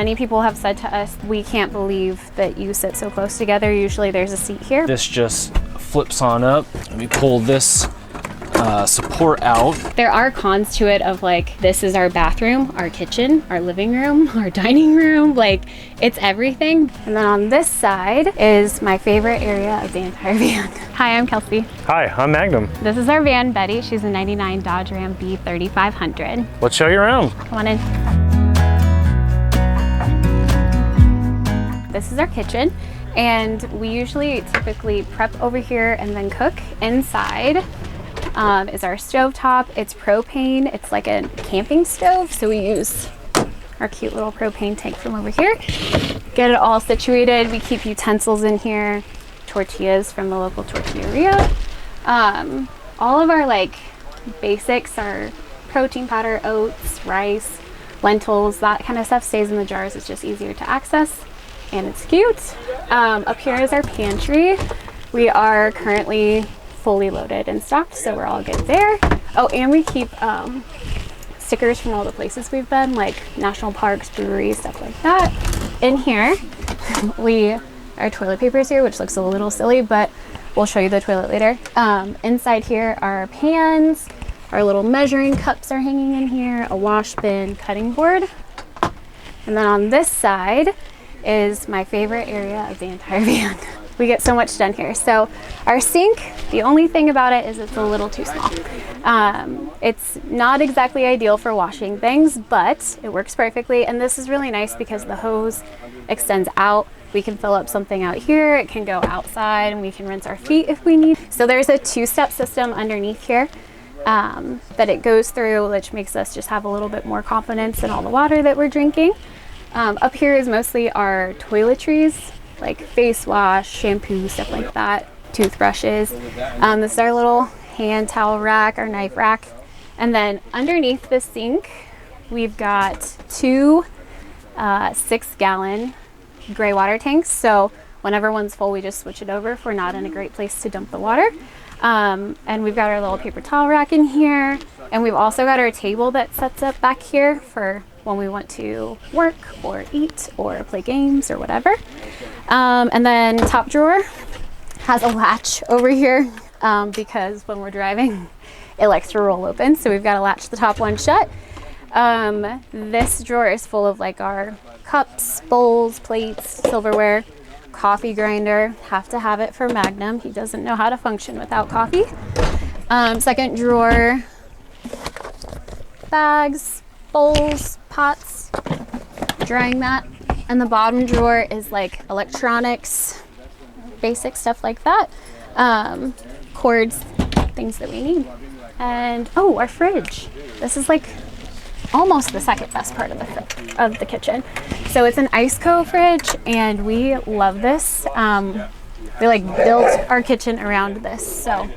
Many people have said to us, we can't believe that you sit so close together. Usually there's a seat here. This just flips on up. Let me pull this support out. There are cons to it of like, this is our bathroom, our kitchen, our living room, our dining room, like it's everything. And then on this side is my favorite area of the entire van. Hi, I'm Kelsey. Hi, I'm Magnum. This is our van, Betty. She's a 99 Dodge Ram B3500. Let's show you around. Come on in. This is our kitchen, and we typically prep over here and then cook. Inside is our stovetop. It's propane. It's like a camping stove, so we use our cute little propane tank from over here. Get it all situated. We keep utensils in here, tortillas from the local tortilleria. All of our like basics are protein powder, oats, rice, lentils, that kind of stuff stays in the jars. It's just easier to access. And it's cute. Up here is our pantry. We are currently fully loaded and stocked, so we're all good there. Oh, and we keep stickers from all the places we've been, like national parks, breweries, stuff like that. In here, our toilet paper is here, which looks a little silly, but we'll show you the toilet later. Inside here are pans. Our little measuring cups are hanging in here, a wash bin, cutting board. And then on this side is my favorite area of the entire van. We get so much done here. So our sink, the only thing about it is it's a little too small. It's not exactly ideal for washing things, but it works perfectly. And this is really nice because the hose extends out. We can fill up something out here. It can go outside and we can rinse our feet if we need. So there's a two-step system underneath here that it goes through, which makes us just have a little bit more confidence in all the water that we're drinking. Up here is mostly our toiletries, like face wash, shampoo, stuff like that, toothbrushes. This is our little hand towel rack, our knife rack. And then underneath the sink, we've got two 6-gallon gray water tanks. So whenever one's full, we just switch it over if we're not in a great place to dump the water. And we've got our little paper towel rack in here. And we've also got our table that sets up back here for when we want to work or eat or play games or whatever. And then top drawer has a latch over here because when we're driving, it likes to roll open. So we've got to latch the top one shut. This drawer is full of like our cups, bowls, plates, silverware, coffee grinder. Have to have it for Magnum. He doesn't know how to function without coffee. Second drawer, bags, bowls, pots, drying mat. And the bottom drawer is like electronics, basic stuff like that. Cords, things that we need. And oh, our fridge. This is like almost the second best part of the kitchen. So it's an Iceco fridge and we love this. We like built our kitchen around this. So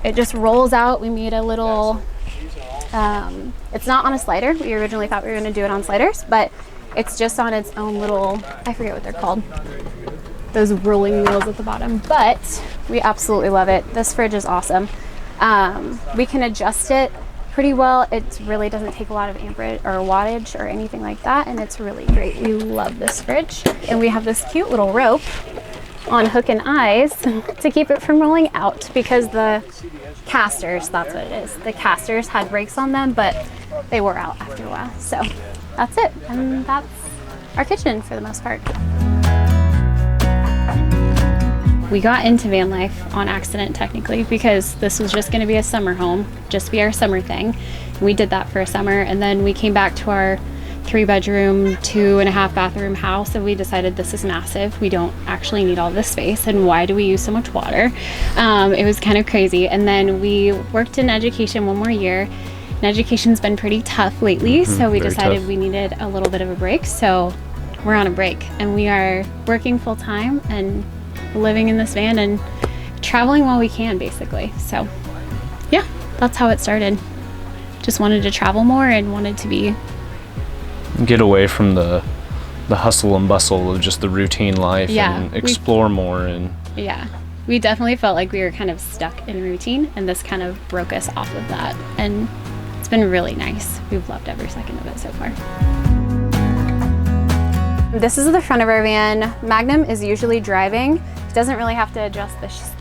it just rolls out. We made a little, it's not on a slider. We originally thought we were going to do it on sliders, but it's just on its own little, I forget what they're called, those rolling wheels at the bottom, but we absolutely love it. This fridge is awesome. We can adjust it pretty well. It really doesn't take a lot of amperage or wattage or anything like that, and it's really great. We love this fridge. And we have this cute little rope on hook and eyes to keep it from rolling out because the casters, that's what it is. The casters had brakes on them, but they wore out after a while. So that's it. And that's our kitchen for the most part. We got into van life on accident technically because this was just going to be a summer home, just be our summer thing. And we did that for a summer, and then we came back to our 3-bedroom, 2.5 bathroom house, and we decided this is massive. We don't actually need all this space, and why do we use so much water? It was kind of crazy. And then we worked in education one more year, and education's been pretty tough lately, so we decided we needed a little bit of a break. So we're on a break, and we are working full time and living in this van and traveling while we can, basically. So yeah, that's how it started. Just wanted to travel more and wanted to get away from the hustle and bustle of just the routine life, and explore more. And yeah, we definitely felt like we were kind of stuck in routine, and this kind of broke us off of that, and it's been really nice. We've loved every second of it so far. This is the front of our van. Magnum is usually driving. He doesn't really have to adjust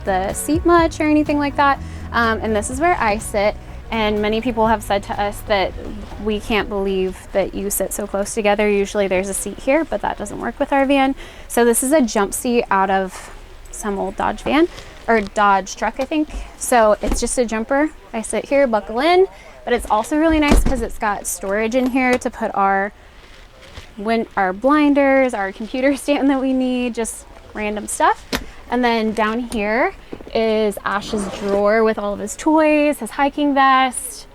the seat much or anything like that. And this is where I sit. And many people have said to us that we can't believe that you sit so close together. Usually there's a seat here, but that doesn't work with our van. So this is a jump seat out of some old Dodge van, or Dodge truck, I think. So it's just a jumper. I sit here, buckle in, but it's also really nice because it's got storage in here to put our blinders, our computer stand that we need, just random stuff. And then down here is Ash's drawer with all of his toys, his hiking vest,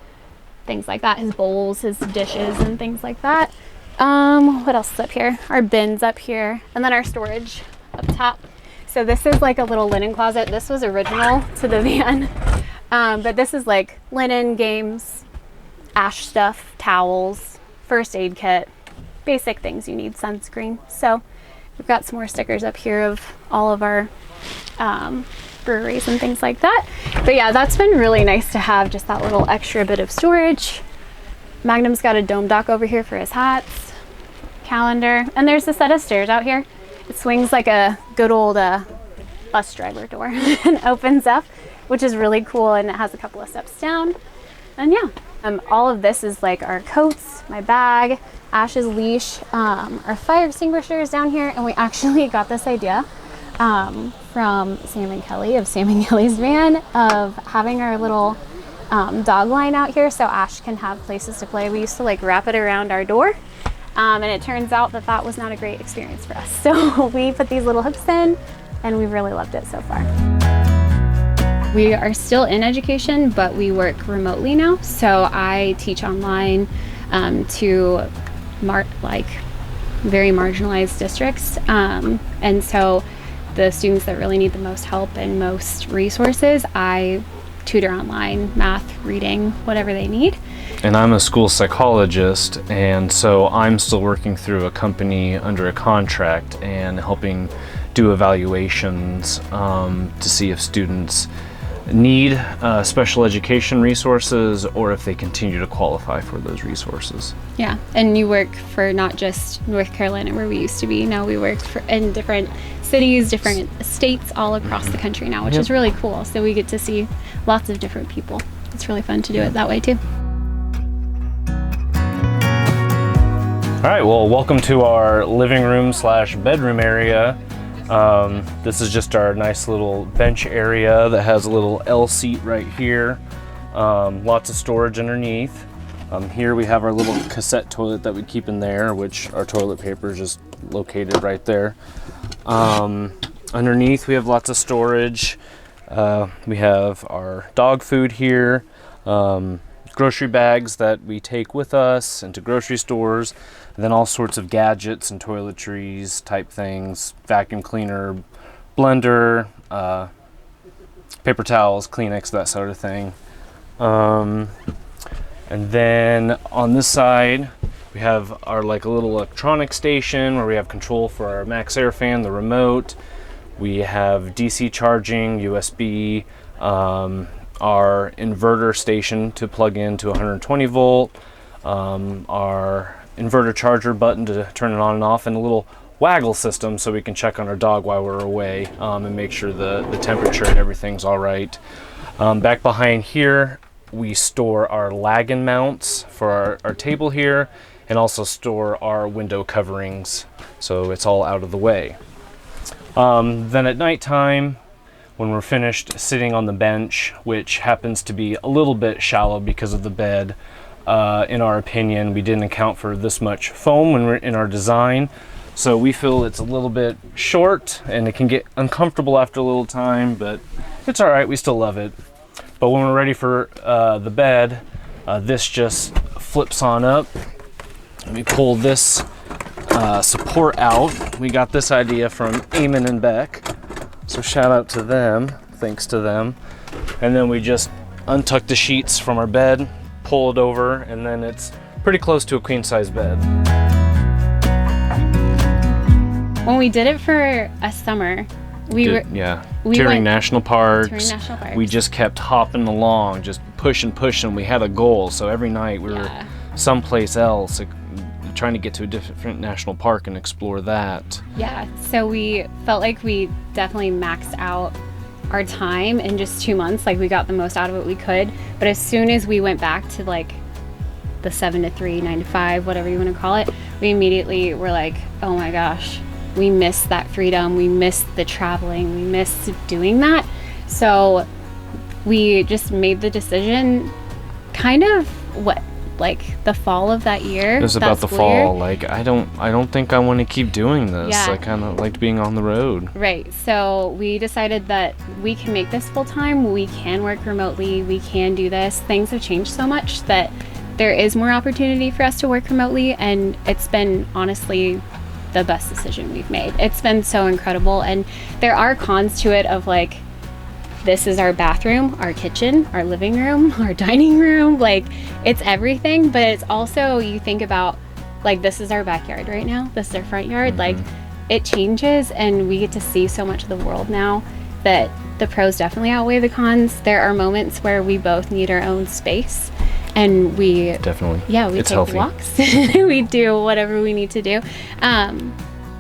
things like that, his bowls, his dishes, and things like that. What else is up here? Our bins up here, and then our storage up top. So this is like a little linen closet. This was original to the van, but this is like linen, games, Ash stuff, towels, first aid kit, basic things you need, sunscreen. So we've got some more stickers up here of all of our breweries and things like that. But yeah, that's been really nice to have, just that little extra bit of storage. Magnum's got a dome dock over here for his hats, calendar, and there's a set of stairs out here. It swings like a good old bus driver door and opens up, which is really cool, and it has a couple of steps down. And yeah, all of this is like our coats, my bag, Ash's leash, our fire extinguishers down here, and we actually got this idea from Sam and Kelly of Sam and Kelly's van of having our little dog line out here so Ash can have places to play. We used to like wrap it around our door, and it turns out that that was not a great experience for us. So we put these little hooks in, and we've really loved it so far. We are still in education, but we work remotely now. So I teach online to very marginalized districts, and so the students that really need the most help and most resources, I tutor online, math, reading, whatever they need. And I'm a school psychologist, and so I'm still working through a company under a contract and helping do evaluations to see if students need special education resources or if they continue to qualify for those resources. Yeah, and you work for not just North Carolina where we used to be. Now we work in different cities, different states all across the country now, which is really cool. So we get to see lots of different people. It's really fun to do it that way too. All right, well, welcome to our living room / bedroom area. This is just our nice little bench area that has a little L seat right here. Lots of storage underneath. Here we have our little cassette toilet that we keep in there, which our toilet paper is just located right there. Underneath we have lots of storage. We have our dog food here, grocery bags that we take with us into grocery stores, and then all sorts of gadgets and toiletries type things, vacuum cleaner, blender, paper towels, Kleenex, that sort of thing. And then on this side we have our like a little electronic station where we have control for our Max Air fan, the remote. We have DC charging, USB, our inverter station to plug into 120 volt, our inverter charger button to turn it on and off, and a little waggle system so we can check on our dog while we're away and make sure the temperature and everything's all right. Back behind here we store our Lagan mounts for our table here, and also store our window coverings so it's all out of the way. Then at nighttime, when we're finished sitting on the bench, which happens to be a little bit shallow because of the bed, in our opinion, we didn't account for this much foam when we're in our design. So we feel it's a little bit short and it can get uncomfortable after a little time, but it's all right, we still love it. But when we're ready for the bed, this just flips on up. Let me pull this support out. We got this idea from Eamon and Beck, so shout out to them, thanks to them. And then we just untuck the sheets from our bed, pull it over, and then it's pretty close to a queen size bed. When we did it for a summer, touring national parks. We just kept hopping along, just pushing. We had a goal, so every night we were someplace else, trying to get to a different national park and explore that. Yeah, so we felt like we definitely maxed out our time in just 2 months. Like we got the most out of it we could. But as soon as we went back to like the 7 to 3, 9 to 5, whatever you want to call it, we immediately were like, oh my gosh, we missed that freedom. We missed the traveling. We missed doing that. So we just made the decision kind of like the fall of that year. It was about the fall. Like I don't think I want to keep doing this. Yeah. I kind of liked being on the road. Right. So we decided that we can make this full time. We can work remotely. We can do this. Things have changed so much that there is more opportunity for us to work remotely, and it's been honestly the best decision we've made. It's been so incredible, and there are cons to it of like, this is our bathroom, our kitchen, our living room, our dining room, like it's everything. But it's also, you think about like, this is our backyard right now, this is our front yard. Like it changes, and we get to see so much of the world now that the pros definitely outweigh the cons. There are moments where we both need our own space, and we definitely, we it's take healthy. walks. We do whatever we need to do.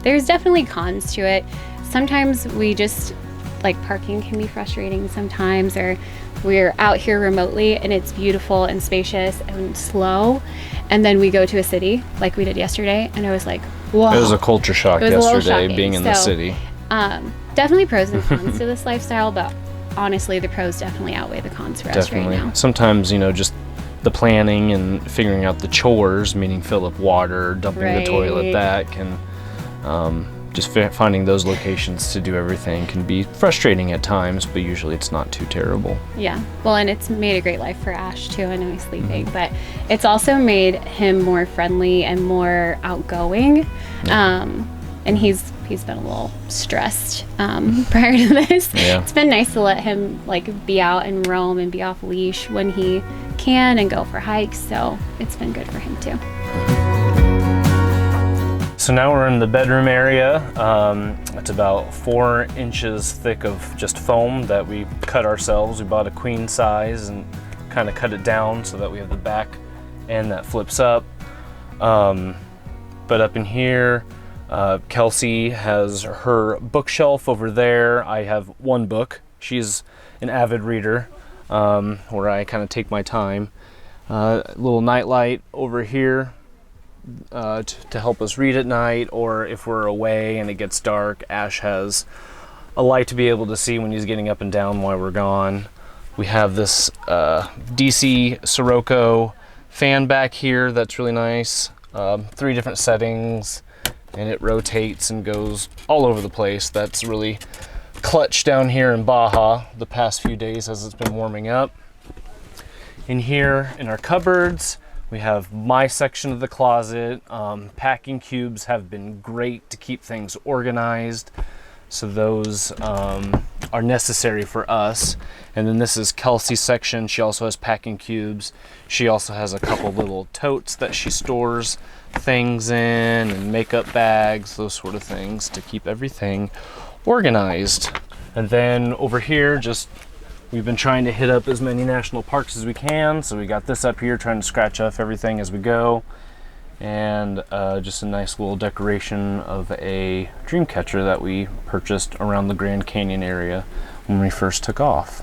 There's definitely cons to it. Sometimes we just, like, parking can be frustrating sometimes, or we're out here remotely and it's beautiful and spacious and slow, and then we go to a city like we did yesterday, and I was like, whoa. It was a culture shock It was a little yesterday shocking. being in the city. Definitely pros and cons to this lifestyle, but honestly the pros definitely outweigh the cons for us right now. Sometimes, just the planning and figuring out the chores, meaning fill up water, dumping the toilet, that can just finding those locations to do everything can be frustrating at times, but usually it's not too terrible. Yeah, well, and it's made a great life for Ash too. I know he's sleeping, but it's also made him more friendly and more outgoing. And he's been a little stressed prior to this. Yeah. It's been nice to let him like be out and roam and be off leash when he can and go for hikes, so it's been good for him too. So now we're in the bedroom area. It's about 4 inches thick of just foam that we cut ourselves. We bought a queen size and kind of cut it down so that we have the back end that flips up. But up in here, Kelsey has her bookshelf over there. I have one book. She's an avid reader, where I kind of take my time. Little nightlight over here to help us read at night, or if we're away and it gets dark, Ash has a light to be able to see when he's getting up and down while we're gone. We have this DC Sirocco fan back here that's really nice. 3 different settings, and it rotates and goes all over the place. That's really clutch down here in Baja the past few days as it's been warming up. In here in our cupboards, we have my section of the closet. Packing cubes have been great to keep things organized, so those are necessary for us. And then this is Kelsey's section. She also has packing cubes. She also has a couple little totes that she stores things in, and makeup bags, those sort of things, to keep everything organized. And then over here, we've been trying to hit up as many national parks as we can, so we got this up here, trying to scratch off everything as we go. And just a nice little decoration of a dream catcher that we purchased around the Grand Canyon area when we first took off.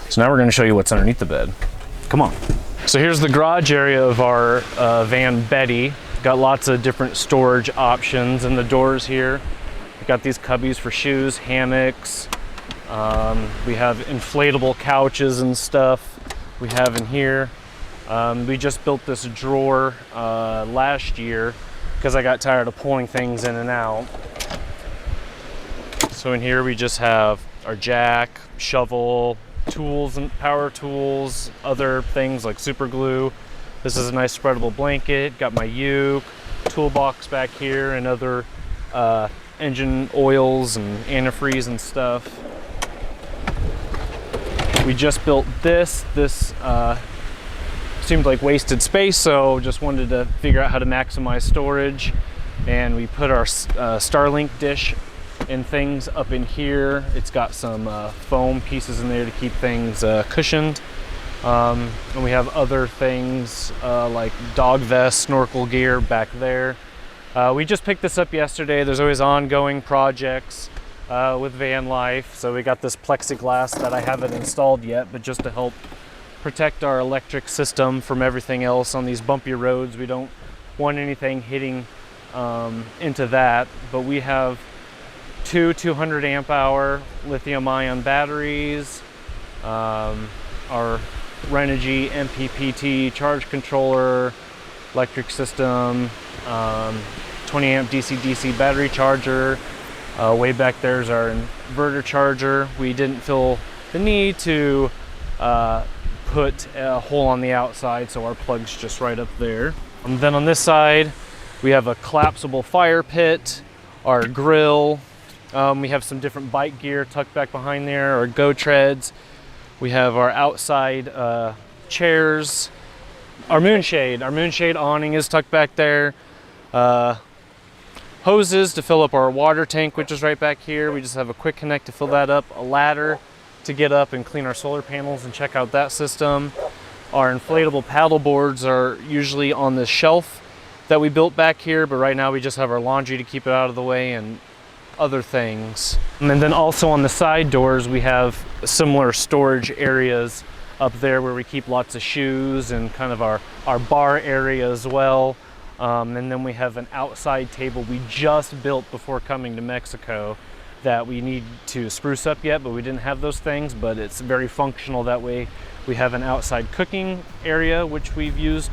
So now we're going to show you what's underneath the bed. Come on. So here's the garage area of our van Betty. Got lots of different storage options in the doors here. We got these cubbies for shoes, hammocks. We have inflatable couches and stuff we have in here. We just built this drawer last year because I got tired of pulling things in and out. So in here we just have our jack, shovel, tools and power tools, other things like super glue. This is a nice spreadable blanket. Got my uke, toolbox back here, and other engine oils and antifreeze and stuff. We just built this. This seemed like wasted space, so just wanted to figure out how to maximize storage. And we put our Starlink dish and things up in here. It's got some foam pieces in there to keep things cushioned. And we have other things like dog vest, snorkel gear back there. We just picked this up yesterday. There's always ongoing projects with Vanlife. So we got this plexiglass that I haven't installed yet, but just to help protect our electric system from everything else on these bumpy roads. We don't want anything hitting into that. But we have two 200 amp hour lithium ion batteries, our Renogy MPPT charge controller, electric system, 20 amp DC-DC battery charger. Way back there is our inverter charger. We didn't feel the need to put a hole on the outside, so our plug's just right up there. And then on this side, we have a collapsible fire pit, our grill. We have some different bike gear tucked back behind there, our Go Treads. We have our outside chairs, our moonshade awning is tucked back there. Hoses to fill up our water tank, which is right back here. We just have a quick connect to fill that up, a ladder to get up and clean our solar panels and check out that system. Our inflatable paddle boards are usually on this shelf that we built back here, but right now we just have our laundry to keep it out of the way and other things. And then also on the side doors, we have similar storage areas up there where we keep lots of shoes and kind of our bar area as well. And then we have an outside table we just built before coming to Mexico that we need to spruce up yet, but we didn't have those things, but it's very functional that way. We have an outside cooking area, which we've used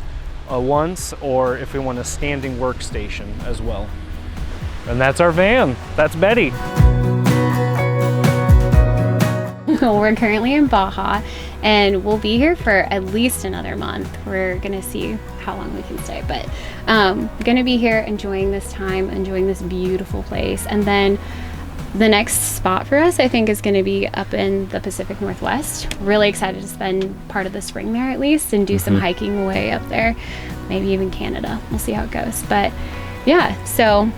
once, or if we want a standing workstation as well. And that's our van. That's Betty. We're currently in Baja and we'll be here for at least another month. We're gonna see how long we can stay, but gonna be here enjoying this time, enjoying this beautiful place. And then the next spot for us, I think, is gonna be up in the Pacific Northwest. Really excited to spend part of the spring there at least and do some hiking way up there, maybe even Canada. We'll see how it goes. But yeah, so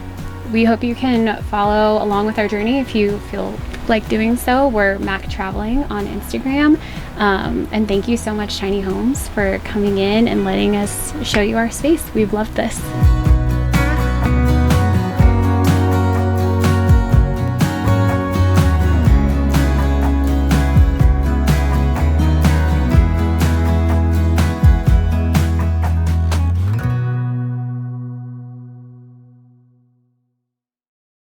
we hope you can follow along with our journey if you feel like doing so. We're Mac Traveling on Instagram. And thank you so much, Tiny Homes, for coming in and letting us show you our space. We've loved this.